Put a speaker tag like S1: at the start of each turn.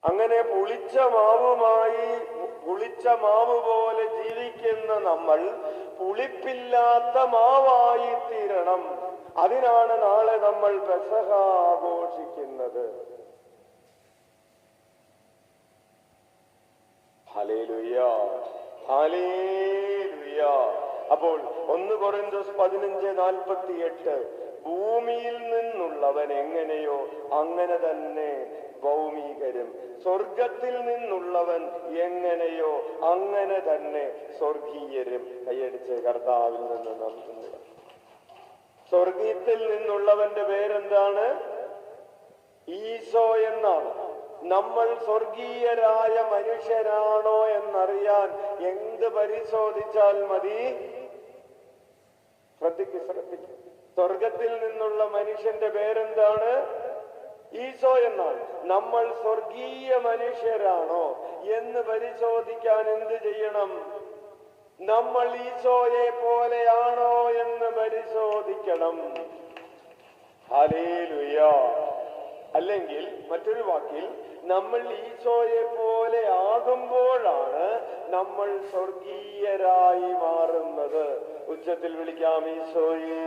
S1: അങ്ങനെ പുളിച്ച മാവ് പോലെ ജീവിക്കുന്ന നമ്മൾ പുളിപ്പില്ലാത്ത മാവായി തീരണം. അതിനാണ് നാളെ നമ്മൾ പെസഹ ആഘോഷിക്കുന്നത്. Hallelujah, hallelujah. അപ്പോൾ 1 കൊരിന്ത്യർ 15:48, ഭൂമിയിൽ നിന്നുള്ളവൻ എങ്ങനെയോ അങ്ങനെ തന്നെ ഭൗമികരും, സ്വർഗത്തിൽ നിന്നുള്ളവൻ എങ്ങനെയോ അങ്ങനെ തന്നെ സ്വർഗീയരും. കൈയടിച്ച് കർത്താവിൽ നിന്ന് നന്ദി. സ്വർഗീയത്തിൽ നിന്നുള്ളവന്റെ പേരെന്താണ്? ഈശോ എന്നാണ്. നമ്മൾ സ്വർഗീയരായ മനുഷ്യരാണോ എന്നറിയാൻ എന്ത് പരിശോധിച്ചാൽ മതി? ശ്രദ്ധിക്കും. സ്വർഗത്തിൽ നിന്നുള്ള മനുഷ്യന്റെ പേരെന്താണ്? ഈശോ എന്നാണ്. നമ്മൾ സ്വർഗീയ മനുഷ്യരാണോ എന്ന് പരിശോധിക്കാൻ എന്ത് ചെയ്യണം? നമ്മൾ ഈശോയെ പോലെയാണോ എന്ന് പരിശോധിക്കണം. ഹല്ലേലൂയ. അല്ലെങ്കിൽ മറ്റൊരു വാക്കിൽ, നമ്മൾ ഈശോയെ പോലെ ആകുമ്പോഴാണ് നമ്മൾ സ്വർഗീയരായി മാറുന്നത്. ഉച്ചത്തിൽ വിളിക്കാം, ഈശോയേ.